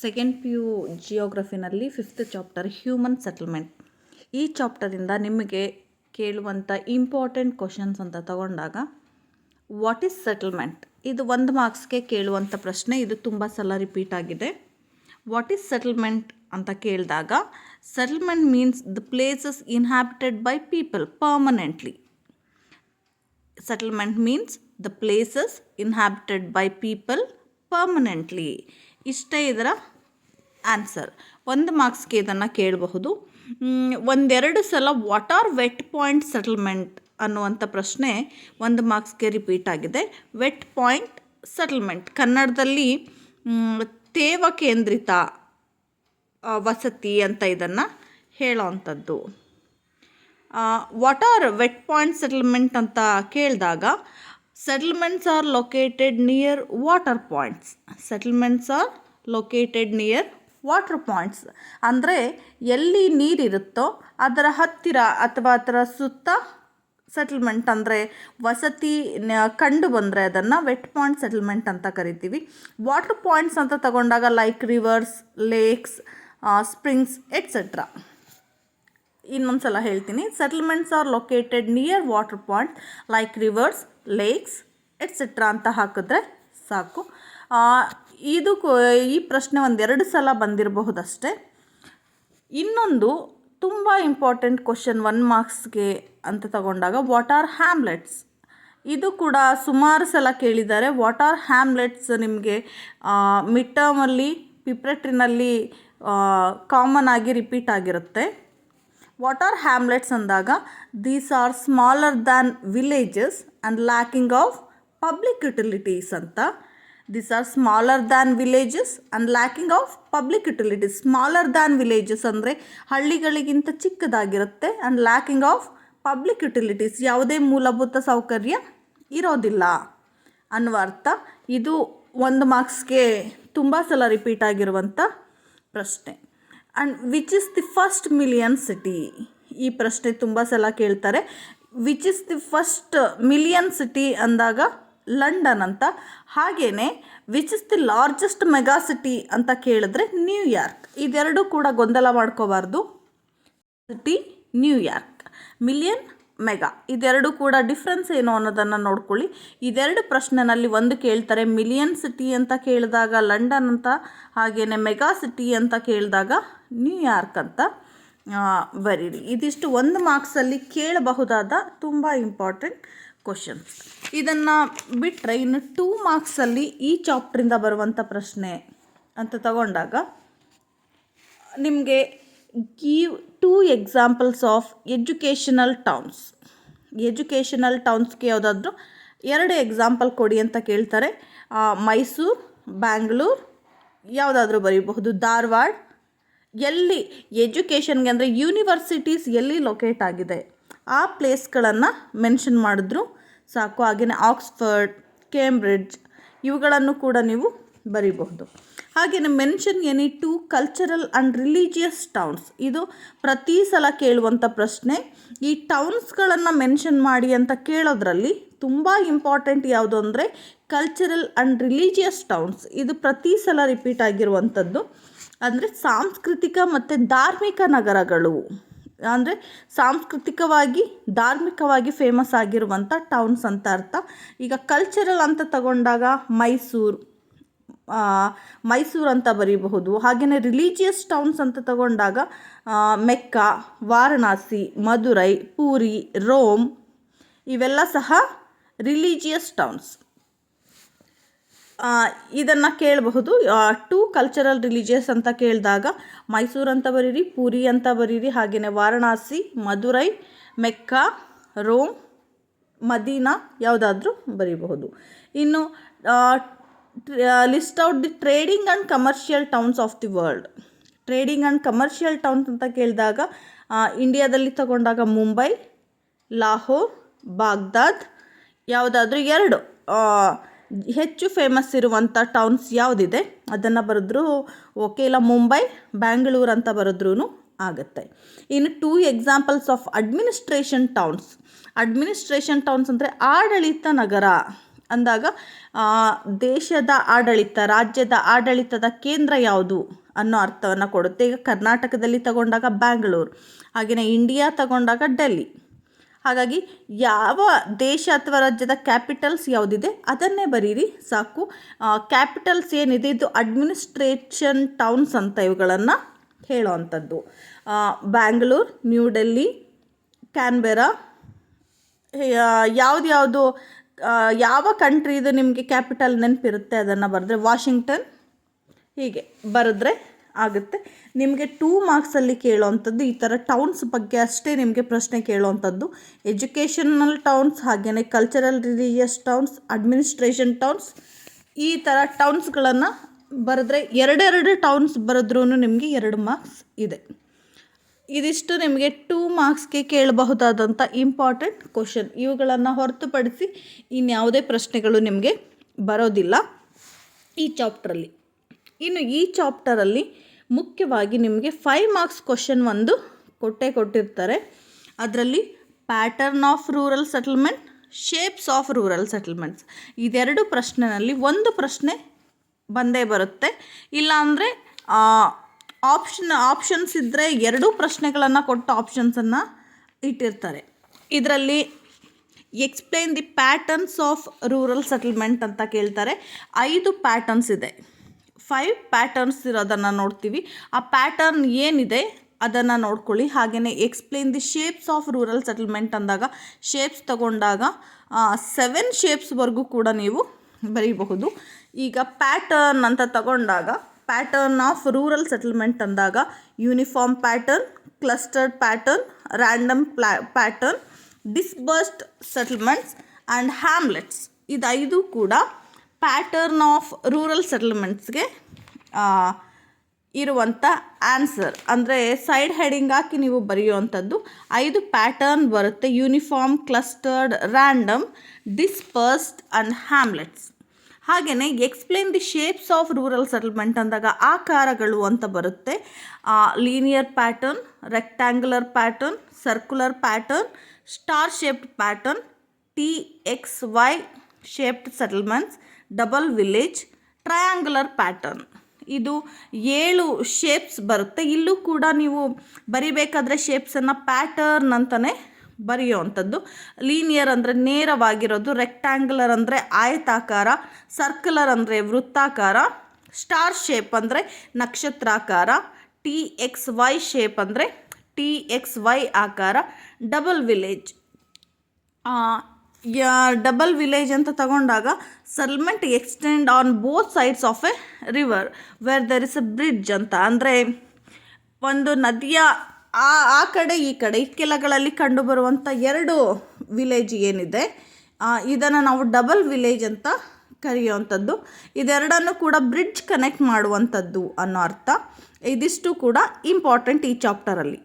Second P U ಜಿಯೋಗ್ರಫಿನಲ್ಲಿ 5th chapter human settlement. ಈ ಚಾಪ್ಟರಿಂದ ನಿಮಗೆ ಕೇಳುವಂಥ ಇಂಪಾರ್ಟೆಂಟ್ ಕ್ವಶನ್ಸ್ ಅಂತ ತಗೊಂಡಾಗ ವಾಟ್ ಈಸ್ ಸೆಟಲ್ಮೆಂಟ್, ಇದು 1 ಮಾರ್ಕ್ಸ್ಗೆ ಕೇಳುವಂಥ ಪ್ರಶ್ನೆ. ಇದು ತುಂಬ ಸಲ ರಿಪೀಟ್ ಆಗಿದೆ. ವಾಟ್ ಈಸ್ ಸೆಟಲ್ಮೆಂಟ್ ಅಂತ ಕೇಳಿದಾಗ, settlement means the places inhabited by people permanently. Settlement means the places inhabited by people permanently. ಇಷ್ಟೇ ಇದರ ಆನ್ಸರ್. 1 ಮಾರ್ಕ್ಸ್ಗೆ ಇದನ್ನು ಕೇಳಬಹುದು. 1-2 ಸಲ what are wet point settlement ಅನ್ನುವಂಥ ಪ್ರಶ್ನೆ 1 ಮಾರ್ಕ್ಸ್ಗೆ ರಿಪೀಟ್ ಆಗಿದೆ. ವೆಟ್ ಪಾಯಿಂಟ್ ಸೆಟಲ್ಮೆಂಟ್ ಕನ್ನಡದಲ್ಲಿ ತೇವ ಕೇಂದ್ರಿತ ವಸತಿ ಅಂತ ಇದನ್ನು ಹೇಳೋವಂಥದ್ದು. What are wet point settlement ಅಂತ ಕೇಳಿದಾಗ, settlements are located near water points. Settlements are located near water points ಅಂದರೆ ಎಲ್ಲಿ ನೀರಿರುತ್ತೋ ಅದರ ಹತ್ತಿರ ಅಥವಾ ಅದರ ಸುತ್ತ ಸೆಟಲ್ಮೆಂಟ್ ಅಂದರೆ ವಸತಿ ಕಂಡು ಬಂದರೆ ಅದನ್ನು ವೆಟ್ ಪಾಯಿಂಟ್ ಸೆಟಲ್ಮೆಂಟ್ ಅಂತ ಕರಿತೀವಿ. ವಾಟರ್ ಪಾಯಿಂಟ್ಸ್ ಅಂತ ತಗೊಂಡಾಗ like rivers, lakes, springs etcetera. ಇನ್ನೊಂದು ಸಲ ಹೇಳ್ತೀನಿ. Settlements are located near water point like rivers, lakes etcetera ಅಂತ ಹಾಕಿದ್ರೆ ಸಾಕು. ಈ ಪ್ರಶ್ನೆ 1-2 ಸಲ ಬಂದಿರಬಹುದಷ್ಟೇ. ಇನ್ನೊಂದು ತುಂಬ ಇಂಪಾರ್ಟೆಂಟ್ ಕ್ವಶನ್ 1 ಮಾರ್ಕ್ಸ್ಗೆ ಅಂತ ತಗೊಂಡಾಗ, ವಾಟ್ ಆರ್ ಹ್ಯಾಮ್ಲೆಟ್ಸ್. ಇದು ಕೂಡ ಸುಮಾರು ಸಲ ಕೇಳಿದ್ದಾರೆ. ವಾಟ್ ಆರ್ ಹ್ಯಾಮ್ಲೆಟ್ಸ್ ನಿಮಗೆ ಮಿಡ್ ಟರ್ಮಲ್ಲಿ ಪ್ರಿಪ್ರೇಟರಿನಲ್ಲಿ ಕಾಮನ್ ಆಗಿ ರಿಪೀಟ್ ಆಗಿರುತ್ತೆ. ವಾಟ್ ಆರ್ ಹ್ಯಾಮ್ಲೆಟ್ಸ್ ಅಂದಾಗ, these are smaller than villages and lacking of public utilities ಅಂತ. These are smaller than villages and lacking of public utilities. Smaller than villages ಅಂದರೆ ಹಳ್ಳಿಗಳಿಗಿಂತ ಚಿಕ್ಕದಾಗಿರುತ್ತೆ, and lacking of public utilities ಯಾವುದೇ ಮೂಲಭೂತ ಸೌಕರ್ಯ ಇರೋದಿಲ್ಲ ಅನ್ನುವ ಅರ್ಥ. ಇದು 1 ಮಾರ್ಕ್ಸ್ಗೆ ತುಂಬ ಸಲ ರಿಪೀಟ್ ಆಗಿರುವಂಥ ಪ್ರಶ್ನೆ. And which is the first million city. ಈ ಪ್ರಶ್ನೆ ತುಂಬ ಸಲ ಕೇಳ್ತಾರೆ. Which is the first million city ಅಂದಾಗ ಲಂಡನ್ ಅಂತ. ಹಾಗೆಯೇ which is the largest mega city ಅಂತ ಕೇಳಿದ್ರೆ ನ್ಯೂಯಾರ್ಕ್. ಇದೆರಡೂ ಕೂಡ ಗೊಂದಲ ಮಾಡ್ಕೋಬಾರ್ದು. ಸಿಟಿ ನ್ಯೂಯಾರ್ಕ್, ಮಿಲಿಯನ್, ಮೆಗಾ, ಇದೆರಡು ಕೂಡ ಡಿಫ್ರೆನ್ಸ್ ಏನು ಅನ್ನೋದನ್ನು ನೋಡ್ಕೊಳ್ಳಿ. ಇದೆರಡು ಪ್ರಶ್ನೆನಲ್ಲಿ ಒಂದು ಕೇಳ್ತಾರೆ ಮಿಲಿಯನ್ ಸಿಟಿ ಅಂತ ಕೇಳಿದಾಗ ಲಂಡನ್ ಅಂತ, ಹಾಗೆಯೇ ಮೆಗಾ ಸಿಟಿ ಅಂತ ಕೇಳಿದಾಗ ನ್ಯೂಯಾರ್ಕ್ ಅಂತ ಬರೀರಿ. ಇದಿಷ್ಟು 1 ಮಾರ್ಕ್ಸಲ್ಲಿ ಕೇಳಬಹುದಾದ ತುಂಬ ಇಂಪಾರ್ಟೆಂಟ್ ಕ್ವಶನ್ಸ್. ಇದನ್ನು ಬಿಟ್ಟರೆ ಇನ್ನು 2 ಮಾರ್ಕ್ಸಲ್ಲಿ ಈ ಚಾಪ್ಟ್ರಿಂದ ಬರುವಂಥ ಪ್ರಶ್ನೆ ಅಂತ ತಗೊಂಡಾಗ, ನಿಮಗೆ give 2 examples of educational towns. Educational ಟೌನ್ಸ್ಗೆ ಯಾವುದಾದ್ರೂ 2 ಎಕ್ಸಾಂಪಲ್ ಕೊಡಿ ಅಂತ ಕೇಳ್ತಾರೆ. ಮೈಸೂರು, ಬ್ಯಾಂಗ್ಳೂರು, ಯಾವುದಾದ್ರೂ ಬರೀಬಹುದು, ಧಾರವಾಡ. ಎಲ್ಲಿ ಎಜುಕೇಷನ್ಗೆ ಅಂದರೆ ಯೂನಿವರ್ಸಿಟೀಸ್ ಎಲ್ಲಿ ಲೊಕೇಟ್ ಆಗಿದೆ ಆ ಪ್ಲೇಸ್ಗಳನ್ನು ಮೆನ್ಷನ್ ಮಾಡಿದ್ರು ಸಾಕು. ಹಾಗೆಯೇ ಆಕ್ಸ್ಫರ್ಡ್, ಕೇಂಬ್ರಿಡ್ಜ್ ಇವುಗಳನ್ನು ಕೂಡ ನೀವು ಬರೀಬಹುದು. ಹಾಗೆಯೇ mention any 2 cultural and religious towns. ಇದು ಪ್ರತಿ ಸಲ ಕೇಳುವಂಥ ಪ್ರಶ್ನೆ. ಈ ಟೌನ್ಸ್ಗಳನ್ನು ಮೆನ್ಷನ್ ಮಾಡಿ ಅಂತ ಕೇಳೋದ್ರಲ್ಲಿ ತುಂಬ ಇಂಪಾರ್ಟೆಂಟ್ ಯಾವುದು ಅಂದರೆ ಕಲ್ಚರಲ್ ಆ್ಯಂಡ್ ರಿಲಿಜಿಯಸ್ ಟೌನ್ಸ್. ಇದು ಪ್ರತಿ ಸಲ ರಿಪೀಟ್ ಆಗಿರುವಂಥದ್ದು. ಅಂದರೆ ಸಾಂಸ್ಕೃತಿಕ ಮತ್ತು ಧಾರ್ಮಿಕ ನಗರಗಳು, ಅಂದರೆ ಸಾಂಸ್ಕೃತಿಕವಾಗಿ ಧಾರ್ಮಿಕವಾಗಿ ಫೇಮಸ್ ಆಗಿರುವಂಥ ಟೌನ್ಸ್ ಅಂತ ಅರ್ಥ. ಈಗ ಕಲ್ಚರಲ್ ಅಂತ ತಗೊಂಡಾಗ ಮೈಸೂರು ಅಂತ ಬರೀಬಹುದು. ಹಾಗೆಯೇ ರಿಲಿಜಿಯಸ್ ಟೌನ್ಸ್ ಅಂತ ತಗೊಂಡಾಗ ಮೆಕ್ಕಾ, ವಾರಣಾಸಿ, ಮದುರೈ, ಪೂರಿ, ರೋಮ್ ಇವೆಲ್ಲ ಸಹ ರಿಲಿಜಿಯಸ್ ಟೌನ್ಸ್. ಇದನ್ನು ಕೇಳಬಹುದು. 2 ಕಲ್ಚರಲ್ ರಿಲಿಜಿಯಸ್ ಅಂತ ಕೇಳಿದಾಗ ಮೈಸೂರು ಅಂತ ಬರೀರಿ, ಪೂರಿ ಅಂತ ಬರೀರಿ, ಹಾಗೆಯೇ ವಾರಣಾಸಿ, ಮದುರೈ, ಮೆಕ್ಕಾ, ರೋಮ್, ಮದೀನಾ ಯಾವುದಾದ್ರೂ ಬರೀಬಹುದು. ಇನ್ನು list out the trading and commercial towns of the world. Trading and commercial towns ಅಂತ ಕೇಳಿದಾಗ ಇಂಡಿಯಾದಲ್ಲಿ ತಗೊಂಡಾಗ ಮುಂಬೈ, ಲಾಹೋರ್, ಬಾಗ್ದಾದ್ ಯಾವುದಾದ್ರೂ 2 ಹೆಚ್ಚು ಫೇಮಸ್ ಇರುವಂಥ ಟೌನ್ಸ್ ಯಾವುದಿದೆ ಅದನ್ನು ಬರೆದ್ರೂ ಓಕೆ, ಇಲ್ಲ ಮುಂಬೈ, ಬ್ಯಾಂಗ್ಳೂರು ಅಂತ ಬರೆದ್ರೂ ಆಗುತ್ತೆ. ಇನ್ನು 2 examples of administration towns. Administration towns ಅಂದರೆ ಆಡಳಿತ ನಗರ. ಅಂದಾಗ ದೇಶದ ಆಡಳಿತ, ರಾಜ್ಯದ ಆಡಳಿತದ ಕೇಂದ್ರ ಯಾವುದು ಅನ್ನೋ ಅರ್ಥವನ್ನು ಕೊಡುತ್ತೆ. ಈಗ ಕರ್ನಾಟಕದಲ್ಲಿ ತಗೊಂಡಾಗ ಬ್ಯಾಂಗ್ಳೂರು, ಹಾಗೆಯೇ ಇಂಡಿಯಾ ತಗೊಂಡಾಗ ಡೆಲ್ಲಿ. ಹಾಗಾಗಿ ಯಾವ ದೇಶ ಅಥವಾ ರಾಜ್ಯದ ಕ್ಯಾಪಿಟಲ್ಸ್ ಯಾವುದಿದೆ ಅದನ್ನೇ ಬರೀರಿ ಸಾಕು. ಕ್ಯಾಪಿಟಲ್ಸ್ ಏನಿದೆ ಇದು ಅಡ್ಮಿನಿಸ್ಟ್ರೇಷನ್ ಟೌನ್ಸ್ ಅಂತ ಇವುಗಳನ್ನು ಹೇಳೋವಂಥದ್ದು. ಬ್ಯಾಂಗ್ಳೂರು, ನ್ಯೂ ಡೆಲ್ಲಿ, ಕ್ಯಾನ್ಬೆರಾ, ಯಾವುದು ಯಾವ ಕಂಟ್ರಿದು ನಿಮಗೆ ಕ್ಯಾಪಿಟಲ್ ನೆನಪಿರುತ್ತೆ ಅದನ್ನು ಬರೆದ್ರೆ, ವಾಷಿಂಗ್ಟನ್, ಹೀಗೆ ಬರೆದ್ರೆ ಆಗುತ್ತೆ. ನಿಮಗೆ 2 ಮಾರ್ಕ್ಸಲ್ಲಿ ಕೇಳೋವಂಥದ್ದು ಈ ಥರ ಟೌನ್ಸ್ ಬಗ್ಗೆ ಅಷ್ಟೇ ನಿಮಗೆ ಪ್ರಶ್ನೆ ಕೇಳೋವಂಥದ್ದು. ಎಜುಕೇಷನಲ್ ಟೌನ್ಸ್, ಹಾಗೆಯೇ cultural religious towns, administration towns, ಈ ಥರ ಟೌನ್ಸ್ಗಳನ್ನು ಬರೆದ್ರೆ 2 ಟೌನ್ಸ್ ಬರೆದ್ರೂ ನಿಮಗೆ 2 ಮಾರ್ಕ್ಸ್ ಇದೆ. ಇದಿಷ್ಟು ನಿಮಗೆ 2 ಮಾರ್ಕ್ಸ್ಗೆ ಕೇಳಬಹುದಾದಂಥ ಇಂಪಾರ್ಟೆಂಟ್ ಕ್ವಶನ್. ಇವುಗಳನ್ನು ಹೊರತುಪಡಿಸಿ ಇನ್ಯಾವುದೇ ಪ್ರಶ್ನೆಗಳು ನಿಮಗೆ ಬರೋದಿಲ್ಲ ಈ ಚಾಪ್ಟ್ರಲ್ಲಿ. ಇನ್ನು ಈ ಚಾಪ್ಟರಲ್ಲಿ ಮುಖ್ಯವಾಗಿ ನಿಮಗೆ 5 ಮಾರ್ಕ್ಸ್ ಕ್ವಶನ್ ಒಂದು ಕೊಟ್ಟಿರ್ತಾರೆ. ಅದರಲ್ಲಿ pattern of rural settlement, shapes of rural settlements, ಇದೆರಡು ಪ್ರಶ್ನೆಯಲ್ಲಿ ಒಂದು ಪ್ರಶ್ನೆ ಬಂದೇ ಬರುತ್ತೆ. ಇಲ್ಲಾಂದರೆ ಆಪ್ಷನ್ಸ್ ಇದ್ದರೆ 2 ಪ್ರಶ್ನೆಗಳನ್ನು ಕೊಟ್ಟು ಆಪ್ಷನ್ಸನ್ನು ಇಟ್ಟಿರ್ತಾರೆ. ಇದರಲ್ಲಿ explain the patterns of rural settlement ಅಂತ ಕೇಳ್ತಾರೆ. 5 ಪ್ಯಾಟರ್ನ್ಸ್ ಇದೆ, 5 ಪ್ಯಾಟರ್ನ್ಸ್ ಇರೋದನ್ನು ನೋಡ್ತೀವಿ. ಆ ಪ್ಯಾಟರ್ನ್ ಏನಿದೆ ಅದನ್ನು ನೋಡ್ಕೊಳ್ಳಿ. ಹಾಗೆಯೇ explain the shapes of rural settlement ಅಂದಾಗ ಶೇಪ್ಸ್ ತಗೊಂಡಾಗ 7 ಶೇಪ್ಸ್ವರೆಗೂ ಕೂಡ ನೀವು ಬರೀಬಹುದು. ಈಗ ಪ್ಯಾಟರ್ನ್ ಅಂತ ತಗೊಂಡಾಗ ಪ್ಯಾಟರ್ನ್ ಆಫ್ ರೂರಲ್ ಸೆಟಲ್ಮೆಂಟ್ ಅಂದಾಗ uniform pattern, clustered pattern, random pattern, dispersed settlements and hamlets, ಇದು 5 ಕೂಡ ಪ್ಯಾಟರ್ನ್ ಆಫ್ ರೂರಲ್ ಸೆಟಲ್ಮೆಂಟ್ಸ್ಗೆ ಇರುವಂಥ ಆನ್ಸರ್. ಅಂದರೆ ಸೈಡ್ ಹೆಡಿಂಗ್ ಹಾಕಿ ನೀವು ಬರೆಯುವಂಥದ್ದು 5 ಪ್ಯಾಟರ್ನ್ ಬರುತ್ತೆ. Uniform, clustered, random, dispersed and hamlets. ಹಾಗೆಯೇ explain the shapes of rural settlement ಅಂದಾಗ ಆಕಾರಗಳು ಅಂತ ಬರುತ್ತೆ. Linear pattern, rectangular pattern, circular pattern, star shaped pattern, TXY shaped settlements, double village, triangular pattern. ಇದು 7 ಶೇಪ್ಸ್ ಬರುತ್ತೆ. ಇಲ್ಲೂ ಕೂಡ ನೀವು ಬರಿಬೇಕಾದ್ರೆ ಶೇಪ್ಸನ್ನು ಪ್ಯಾಟರ್ನ್ ಅಂತಲೇ ಬರೆಯುವಂಥದ್ದು. ಲೀನಿಯರ್ ಅಂದರೆ ನೇರವಾಗಿರೋದು, ರೆಕ್ಟ್ಯಾಂಗ್ಯುಲರ್ ಅಂದರೆ ಆಯತಾಕಾರ, ಸರ್ಕ್ಯುಲರ್ ಅಂದರೆ ವೃತ್ತಾಕಾರ, ಸ್ಟಾರ್ ಶೇಪ್ ಅಂದರೆ ನಕ್ಷತ್ರಾಕಾರ, TXY ಶೇಪ್ ಅಂದರೆ TXY ಆಕಾರ, ಡಬಲ್ ವಿಲೇಜ್ ಅಂತ ತಗೊಂಡಾಗ settlement extend on both sides of a river where there is a bridge ಅಂತ. ಅಂದರೆ ಒಂದು ನದಿಯ ಆ ಕಡೆ ಈ ಕಡೆ ಇಕ್ಕೆಲಗಳಲ್ಲಿ ಕಂಡುಬರುವಂಥ 2 ವಿಲೇಜ್ ಏನಿದೆ ಇದನ್ನು ನಾವು ಡಬಲ್ ವಿಲೇಜ್ ಅಂತ ಕರೆಯುವಂಥದ್ದು. ಇದೆರಡನ್ನು ಕೂಡ ಬ್ರಿಡ್ಜ್ ಕನೆಕ್ಟ್ ಮಾಡುವಂಥದ್ದು ಅನ್ನೋ ಅರ್ಥ. ಇದಿಷ್ಟು ಕೂಡ ಇಂಪಾರ್ಟೆಂಟ್ ಈ ಚಾಪ್ಟರಲ್ಲಿ.